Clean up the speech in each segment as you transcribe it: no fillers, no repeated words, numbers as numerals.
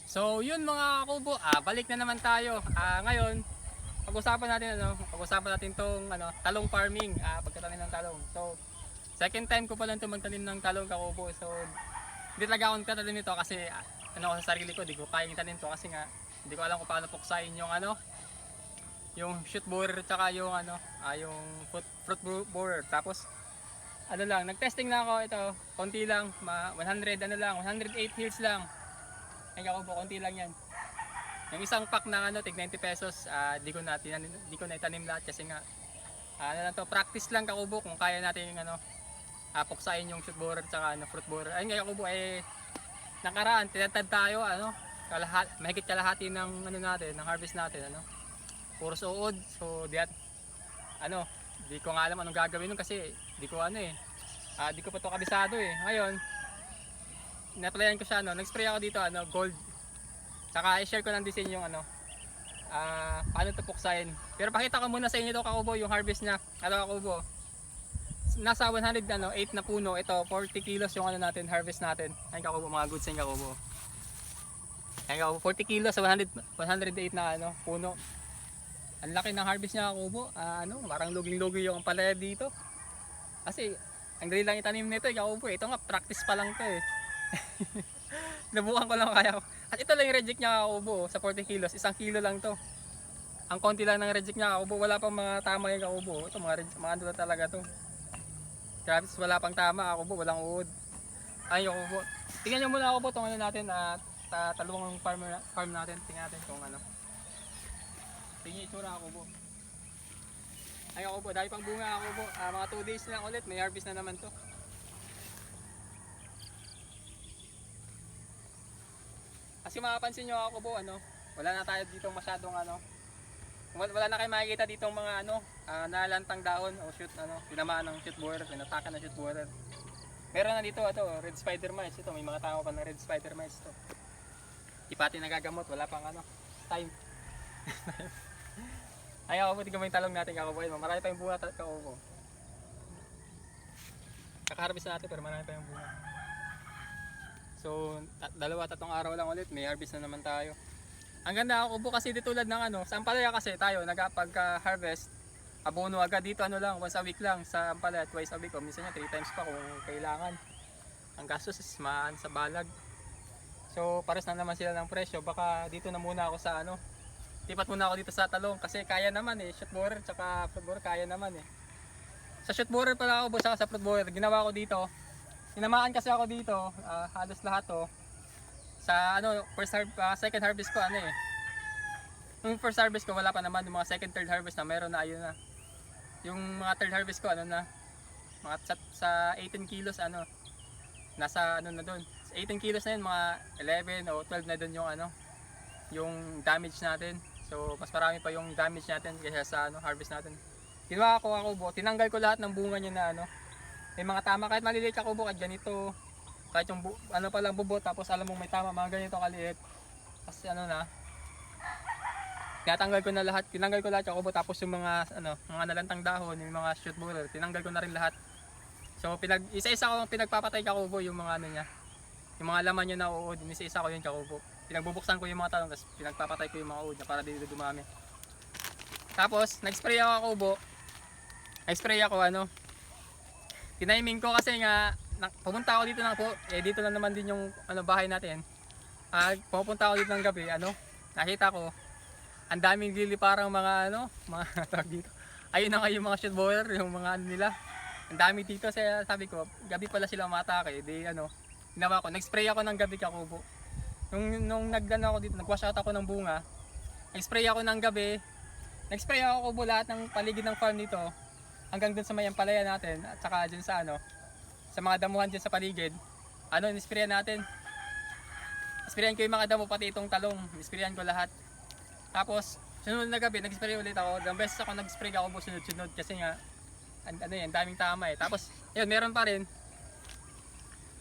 So yun mga kubo, balik na naman tayo. Ngayon, pag-usapan natin tong talong farming, pagtatanim ng talong. So, second time ko pa lang magtanim ng talong kakubo. So, hindi talaga ako nagtatanim nito kasi sa sarili ko, di ko kayang itanim to kasi nga hindi ko alam kung paano puksain yung yung shoot borer tsaka yung yung fruit borer. Tapos nag-testing na ako ito, konti lang, 108 hills lang. Ay kakubo, konti lang yan. Yung isang pack ng tig 90 pesos, di ko na itanim lahat kasi nga practice lang kakubo kung kaya natin yung puksain yung shoot borer tsaka fruit borer. Ayun nga kakubo, nakaraan tinatad tayo mahigit kalahati ng ng harvest natin puro suod. So di ko nga alam anong gagawin nun kasi di ko di ko pa to kabisado Ngayon, na-applyan ko siya nag-spray ako dito gold. Saka i-share ko ng design yung paano ito puksain. Pero pakita ko muna sa inyo ito kakubo yung harvest niya. Kakubo, nasa 108 na puno. Ito 40 kilos yung natin, harvest natin. Ayun kakubo, mga goods yung kakubo. Ayun kakubo, 40 kilos sa 108 na puno. Ang laki ng harvest niya kakubo. Parang luging-lugi yung palaya dito. Kasi ang dali lang itanim nito kakubo. Ito nga practice pa lang to Nabukan ko lang kaya ko. At ito lang yung reject niya kakubo sa 40 kilos. 1 kilo lang to. Ang konti lang ng reject niya kakubo. Wala pang mga tama yung kakubo. Ito mga talaga to. Grabe, wala pang tama kakubo. Walang uod. Ayun kakubo. Tingnan nyo muna kakubo itong natin. Talawang farm natin. Tingnan natin kung tingnan itsura kakubo. Ayun kakubo. Dahil pang bunga kakubo. Mga 2 days na ulit. May harvest na naman to. Kasi mapapansin nyo ako po, wala na tayo ditong masyadong wala na kayo makikita ditong mga nalantang dahon o shoot, tinamaan ng shoot borer, pinatakan ng shoot borer. Meron na dito, red spider mites. Ito, may mga tao pa ng red spider mites to. Di pati nagagamot, wala pang time. Ayaw po, tignan mo yung talong natin kakubo. Marami pa yung bunga kakubo. Kakaharvest na natin pero marami pa yung bunga. So, 2-3 araw lang ulit, may harvest na naman tayo. Ang ganda ako po kasi di tulad ng sa Ampalaya kasi tayo pagka-harvest, abono agad dito lang, once a week lang sa Ampalaya, twice a week o minsan 3 times pa kung kailangan. Ang gastos is sa balag. So, pares na naman sila ng presyo. Baka dito na muna ako sa lipat muna ako dito sa talong kasi kaya naman shoot borer tsaka fruit borer kaya naman Sa shoot borer pala ako sa fruit borer, ginawa ko dito. Tinamaan kasi ako dito, halos lahat sa second harvest ko Yung first harvest ko wala pa naman, yung mga second, third harvest na meron na ayun na. Yung mga third harvest ko na, mga sa 18 kilos nasa na doon. 18 kilos na yun, mga 11 o 12 na doon yung damage natin. So mas marami pa yung damage natin kaysa sa harvest natin. Ginawa ko tinanggal ko lahat ng bunga niya na may mga tama kahit maliliit kakubo, kahit ganito, kahit yung palang bubot, tapos alam mong may tama, mga ganito kaliit. Kasi tinanggal ko lahat kakubo, tapos yung mga nalantang dahon, yung mga shoot borer, tinanggal ko na rin lahat. So isa-isa ko pinagpapatay kakubo yung mga niya. Yung mga laman niya na uod, isa-isa ko yun kakubo. Pinagbubuksan ko yung mga talong, tapos pinagpapatay ko yung mga uod niya para dito dumami. Tapos nag-spray ako kakubo. Nag-spray ako tiniming ko kasi nga pumunta ako dito dito lang naman din yung bahay natin. Pupunta ako dito ng gabi, nakita ko ang daming parang mga mga tawag dito. Ayun na nga yung mga shoot borer, yung mga nila. Ang dami dito, sabi ko, gabi pala sila umatake. Ginawa ko, nag-spray ako ng gabi kakubo. Nung ako dito, nag-wash out ako ng bunga. Nag-spray ako ng gabi. Nag-spray ako kakubo lahat ng paligid ng farm nito. Hanggang dun sa may ampalaya natin at saka dun sa sa mga damuhan dyan sa paligid. Nisprayan natin. Nisprayan ko yung mga damo, pati itong talong. Nisprayan ko lahat. Tapos, sunod na gabi, nag-spray ulit ako. Ilang beses ako nag-spray ako sunod-sunod kasi nga, daming tama Tapos, yun, meron pa rin.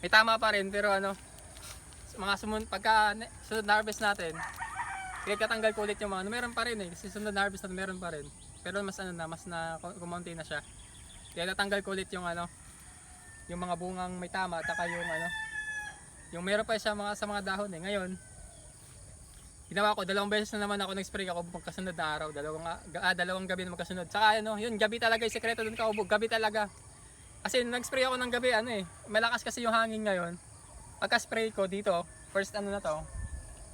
May tama pa rin, pero pagka sunod na harvest natin, pinagkatanggal ko ulit yung mga, meron pa rin kasi sunod na harvest natin meron pa rin. Pero mas kumonti na siya. Kaya natanggal ko ulit yung yung mga bungang may tama at saka yung meron pa siya sa mga dahon Ngayon, Ginawa ko, dalawang beses na naman ako nag-spray ako magkasunod na araw, dalawang gabi na magkasunod. Saka ano, yun, gabi talaga yung sekreto dun kaubo, gabi talaga. Kasi nag-spray ako ng gabi, ano eh, malakas kasi yung hangin ngayon. Pagka-spray ko dito, first ano na to,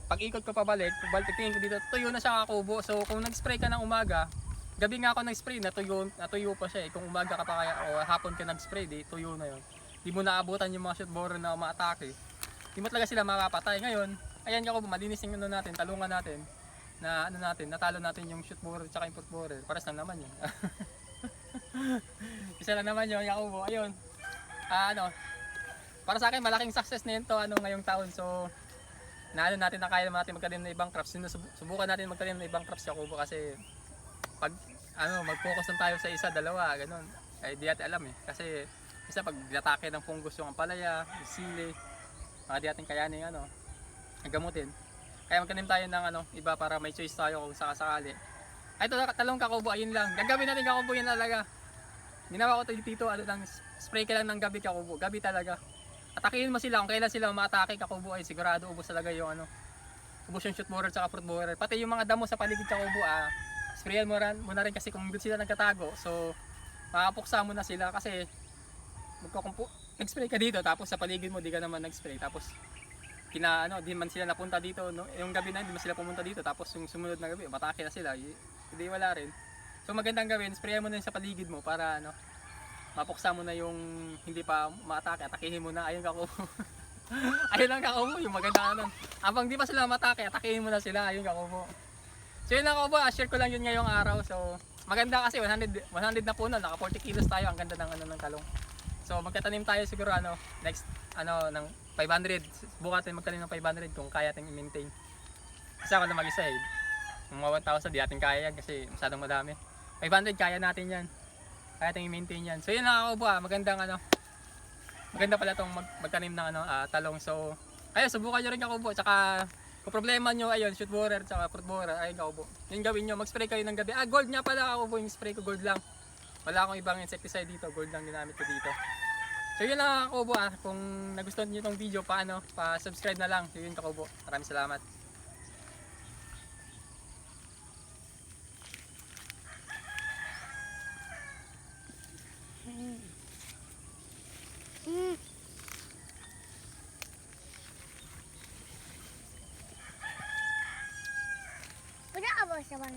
pag ikot ko pabalik, tingin ko dito, tuyo na siya kakubo. So kung nag-spray ka ng umaga, gabi nga ako nag-spray, natuyo pa siya eh. Kung umaga ka pa kaya o hapon ka nag-spray, di tuyo na yun. Di mo naabutan yung mga shoot borer na umaatake. Di mo talaga sila makapatay. Ngayon, ayan ka ko, malinis yung ano natin, talungan natin. Na ano natin, natalo natin yung shoot borer tsaka yung foot borer. Paras lang naman yun. Isa lang naman yun, Yakubo. Ayun. Ano, para sa akin malaking success na yun to ano ngayong taon. So naano natin na kaya natin magtanim ng ibang crops. Subukan natin magtanim ng ibang crops, Yakubo, kasi pag ano mag-focus lang tayo sa isa, dalawa, ganun. Ay di natin alam eh. Kasi isa pag atake ng fungus yung ampalaya, yung sili, mga di natin kayanin ano, gamutin. Kaya magtanim tayo ng ano, iba para may choice tayo kung sakasakali. Ay ito talong kakubo, ayun lang. Gagawin natin kakubo yan talaga. Ginawa ko dito, ano lang, spray ka lang ng gabi kakubo, gabi talaga. Atakihin mo sila kung kailan sila umatake kakubo, ay sigurado ubos talaga yung ano. Ubos yung shoot borer tsaka fruit borer. Pati yung mga damo sa paligid kakubo, sprayan mo na rin kasi kung doon sila nagtatago. So makapuksa mo na sila kasi nag-spray ka dito tapos sa paligid mo di ka naman nag-spray tapos di man sila napunta dito no? Yung gabi na hindi man sila pumunta dito tapos yung sumunod na gabi matake na sila, hindi wala rin. So magandang gawin, sprayan mo na sa paligid mo para ano mapuksa mo na yung hindi pa maatake, atakihin mo na, ayun kako. Ayun lang kako, yung maganda ano. Habang di pa sila matake, atakihin mo na sila, ayun kako. So yun lang kako, share ko lang yun ngayong araw. So maganda kasi 100 na puno, naka 40 kilos tayo, ang ganda ng ano ng talong. So magtatanim tayo siguro ano next ano ng 500. Subukan natin magtanim ng 500 kung kaya natin i-maintain. Kasi ako na mag-isa eh. Kung mga 1,000 di natin kaya yan kasi masyadong madami. 500 kaya natin yan. Kaya natin i-maintain yan. So yun lang ako ba, maganda pala itong magtanim ng ano, talong. So ayun, subukan nyo rin kakubo. Tsaka kung problema nyo, ayun, shoot borer tsaka fruit borer, ayun kakubo. Yung gawin nyo, mag-spray kayo ng gabi. Gold nga pala kakubo, yung spray ko gold lang. Wala akong ibang insecticide dito, gold lang ginamit ko dito. So yun lang kakubo, kung nagustuhan nyo itong video, pa-subscribe na lang. So yun kakubo, maraming salamat. Udah apa sama